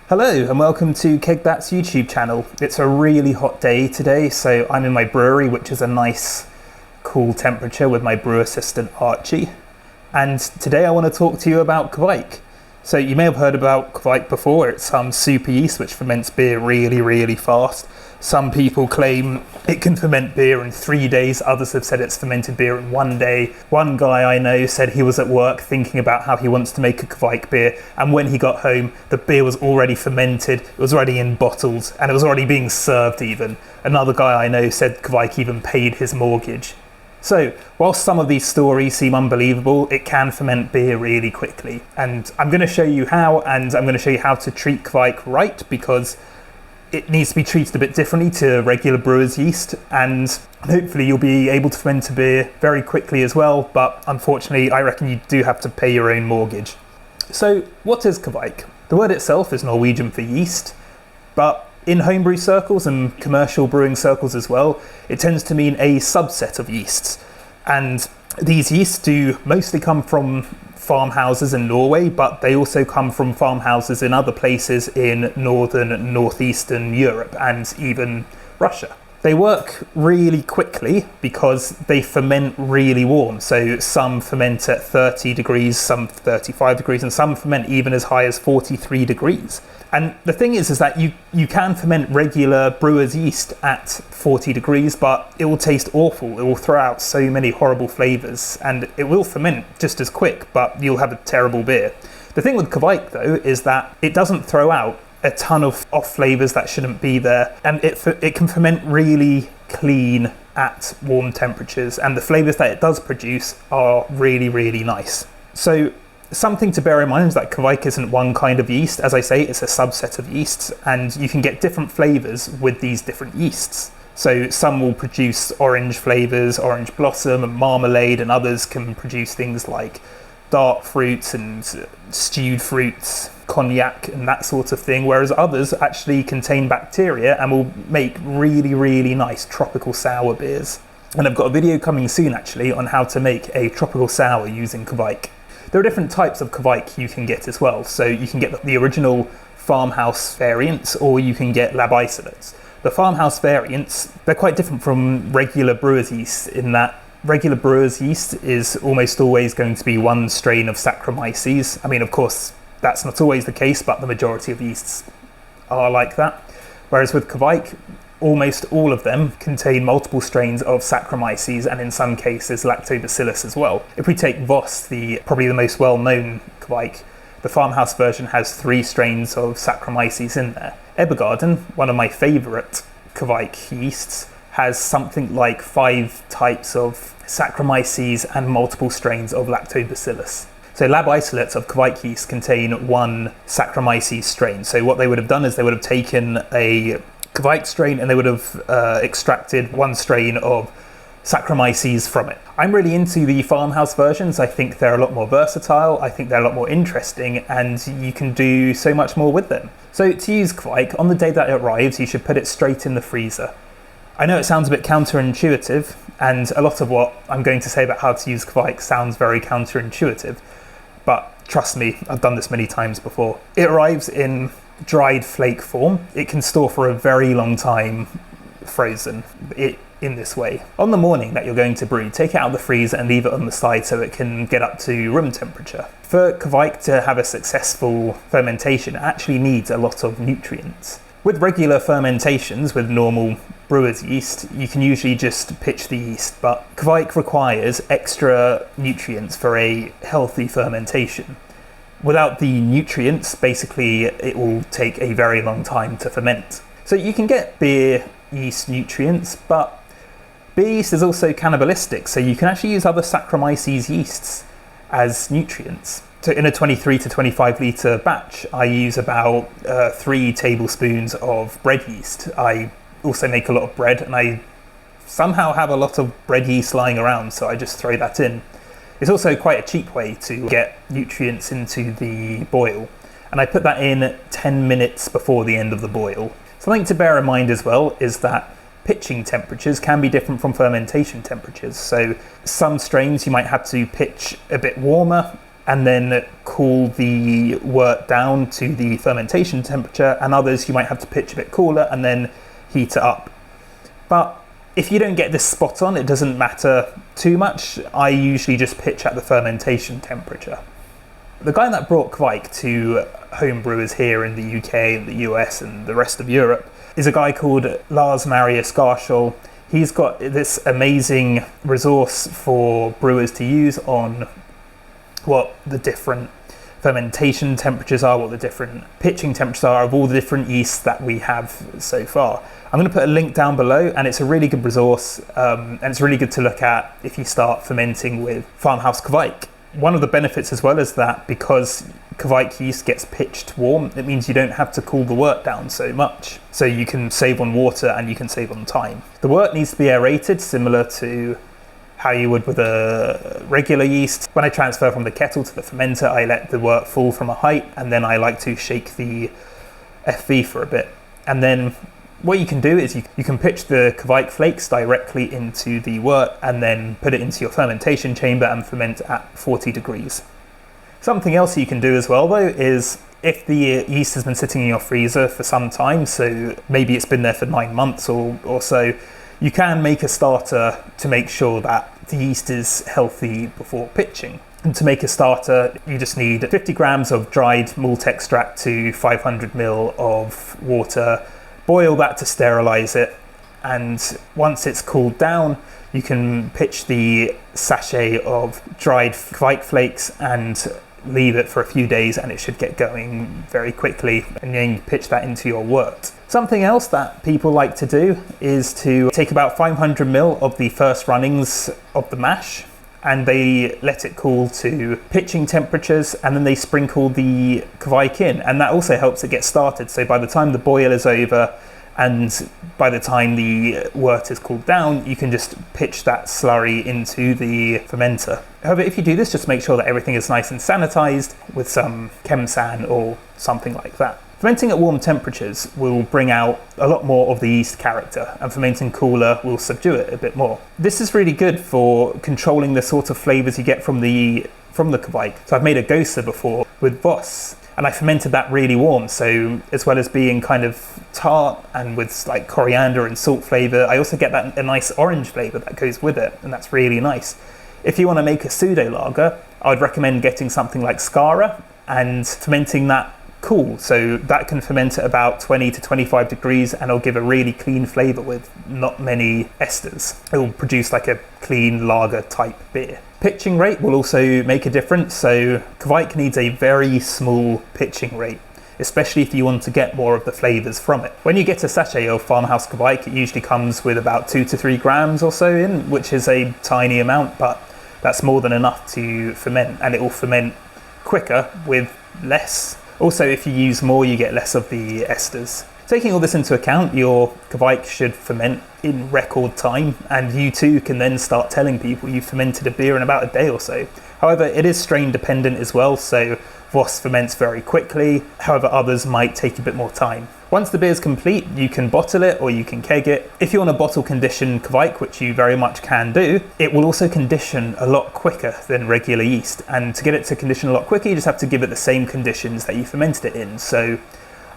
Hello and welcome to Kveik's YouTube channel. It's a really hot day today, so I'm in my brewery, which is a nice cool temperature with my brew assistant Archie. And today I want to talk to you about Kveik. So you may have heard about Kveik before. It's some super yeast which ferments beer really fast. Some people claim it can ferment beer in 3 days, others have said it's fermented beer in 1 day. One guy I know said he was at work thinking about how he wants to make a Kveik beer, and when he got home the beer was already fermented, it was already in bottles, and it was already being served even. Another guy I know said Kveik even paid his mortgage. So, whilst some of these stories seem unbelievable, it can ferment beer really quickly. And I'm going to show you how, and I'm going to show you how to treat Kveik right, because it needs to be treated a bit differently to regular brewer's yeast, and hopefully you'll be able to ferment a beer very quickly as well, but unfortunately I reckon you do have to pay your own mortgage. So what is Kveik? The word itself is Norwegian for yeast, but in homebrew circles and commercial brewing circles as well, it tends to mean a subset of yeasts. And these yeasts do mostly come from farmhouses in Norway, but they also come from farmhouses in other places in northern and northeastern Europe and even Russia. They work really quickly because they ferment really warm. So some ferment at 30 degrees, some 35 degrees, and some ferment even as high as 43 degrees. And the thing is that you can ferment regular brewer's yeast at 40 degrees, but it will taste awful. It will throw out so many horrible flavours, and it will ferment just as quick, but you'll have a terrible beer. The thing with Kveik though is that it doesn't throw out a ton of off flavours that shouldn't be there, and it can ferment really clean at warm temperatures, and the flavours that it does produce are really nice. So something to bear in mind is that Kveik isn't one kind of yeast. As I say, it's a subset of yeasts, and you can get different flavours with these different yeasts. So some will produce orange flavours, orange blossom and marmalade, and others can produce things like dark fruits and stewed fruits, cognac and that sort of thing, whereas others actually contain bacteria and will make really nice tropical sour beers. And I've got a video coming soon actually on how to make a tropical sour using Kveik. There are different types of Kveik you can get as well. So you can get the original Farmhouse variants, or you can get lab isolates. The Farmhouse variants, they're quite different from regular brewer's yeast in that regular brewer's yeast is almost always going to be one strain of Saccharomyces. I mean, of course, that's not always the case, but the majority of yeasts are like that. Whereas with Kveik, almost all of them contain multiple strains of Saccharomyces, and in some cases Lactobacillus as well. If we take Voss, probably the most well-known Kveik, the Farmhouse version has 3 strains of Saccharomyces in there. Ebergarden, one of my favourite Kveik yeasts, has something like 5 types of Saccharomyces and multiple strains of Lactobacillus. So lab isolates of Kveik yeast contain 1 Saccharomyces strain. So what they would have done is they would have taken a Kveik strain and they would have extracted 1 strain of Saccharomyces from it. I'm really into the Farmhouse versions. I think they're a lot more versatile, I think they're a lot more interesting, and you can do so much more with them. So to use Kveik, on the day that it arrives, you should put it straight in the freezer. I know it sounds a bit counterintuitive, and a lot of what I'm going to say about how to use Kveik sounds very counterintuitive, but trust me, I've done this many times before. It arrives in dried flake form. It can store for a very long time frozen in this way. On the morning that you're going to brew, take it out of the freezer and leave it on the side so it can get up to room temperature. For Kveik to have a successful fermentation, it actually needs a lot of nutrients. With regular fermentations, with normal brewer's yeast, you can usually just pitch the yeast, but Kveik requires extra nutrients for a healthy fermentation. Without the nutrients, basically it will take a very long time to ferment. So you can get beer yeast nutrients, but beer yeast is also cannibalistic, so you can actually use other Saccharomyces yeasts as nutrients. So in a 23 to 25 litre batch, I use about 3 tablespoons of bread yeast. I also make a lot of bread, and I somehow have a lot of bread yeast lying around, so I just throw that in. It's also quite a cheap way to get nutrients into the boil, and I put that in 10 minutes before the end of the boil. Something to bear in mind as well is that pitching temperatures can be different from fermentation temperatures. So some strains you might have to pitch a bit warmer, and then cool the wort down to the fermentation temperature, and others you might have to pitch a bit cooler and then heat it up. But if you don't get this spot on, it doesn't matter too much. I usually just pitch at the fermentation temperature. The guy that brought Kveik to home brewers here in the UK and the US and the rest of Europe is a guy called Lars Marius Garschel. He's got this amazing resource for brewers to use on what the different fermentation temperatures are, what the different pitching temperatures are of all the different yeasts that we have so far. I'm going to put a link down below, and it's a really good resource, and it's really good to look at if you start fermenting with Farmhouse Kveik. One of the benefits as well is that because Kveik yeast gets pitched warm, it means you don't have to cool the wort down so much. So you can save on water and you can save on time. The wort needs to be aerated, similar to how you would with a regular yeast. When I transfer from the kettle to the fermenter, I let the wort fall from a height, and then I like to shake the FV for a bit. And then what you can do is you can pitch the Kveik flakes directly into the wort and then put it into your fermentation chamber and ferment at 40 degrees. Something else you can do as well though is if the yeast has been sitting in your freezer for some time, so maybe it's been there for 9 months or so, you can make a starter to make sure that the yeast is healthy before pitching. And to make a starter, you just need 50 grams of dried malt extract to 500 ml of water. Boil that to sterilize it, and once it's cooled down, you can pitch the sachet of dried Kveik flakes and leave it for a few days, and it should get going very quickly, and then you pitch that into your wort. Something else that people like to do is to take about 500 ml of the first runnings of the mash, and they let it cool to pitching temperatures, and then they sprinkle the Kveik in, and that also helps it get started. So by the time the boil is over and by the time the wort is cooled down, you can just pitch that slurry into the fermenter. However, if you do this, just make sure that everything is nice and sanitized with some Chemsan or something like that. Fermenting at warm temperatures will bring out a lot more of the yeast character, and fermenting cooler will subdue it a bit more. This is really good for controlling the sort of flavors you get from the Kveik. So I've made a Gosa before with Voss, and I fermented that really warm, so as well as being kind of tart and with like coriander and salt flavor, I also get that a nice orange flavor that goes with it, and that's really nice. If you want to make a pseudo lager, I would recommend getting something like Skara and fermenting that cool, so that can ferment at about 20 to 25 degrees, and it'll give a really clean flavor with not many esters. It will produce like a clean lager type beer. Pitching rate will also make a difference, so Kveik needs a very small pitching rate, especially if you want to get more of the flavors from it. When you get a sachet of Farmhouse Kveik, it usually comes with about 2 to 3 grams or so in, which is a tiny amount, but that's more than enough to ferment, and it will ferment quicker with less. Also, if you use more, you get less of the esters. Taking all this into account, your Kveik should ferment in record time, and you too can then start telling people you've fermented a beer in about a day or so. However, it is strain dependent as well, so Voss ferments very quickly, however others might take a bit more time. Once the beer is complete, you can bottle it or you can keg it. If you want to bottle condition Kveik, which you very much can do, it will also condition a lot quicker than regular yeast. And to get it to condition a lot quicker, you just have to give it the same conditions that you fermented it in. So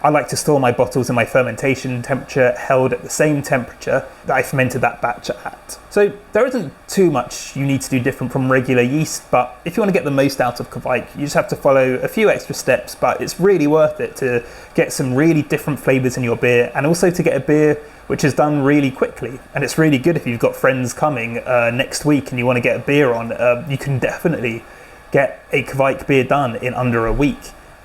I like to store my bottles in my fermentation temperature held at the same temperature that I fermented that batch at. So there isn't too much you need to do different from regular yeast, but if you want to get the most out of Kveik, you just have to follow a few extra steps, but it's really worth it to get some really different flavors in your beer, and also to get a beer which is done really quickly. And it's really good if you've got friends coming next week and you want to get a beer on, you can definitely get a Kveik beer done in under a week.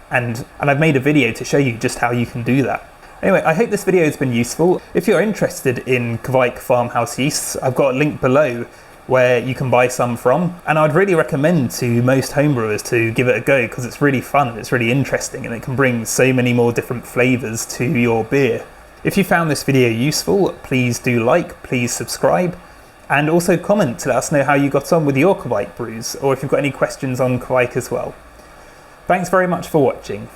And I've made a video to show you just how you can do that. Anyway, I hope this video has been useful. If you're interested in Kveik farmhouse yeasts, I've got a link below where you can buy some from. And I'd really recommend to most homebrewers to give it a go, because it's really fun and it's really interesting, and it can bring so many more different flavors to your beer. If you found this video useful, please do like, please subscribe, and also comment to let us know how you got on with your Kveik brews, or if you've got any questions on Kveik as well. Thanks very much for watching.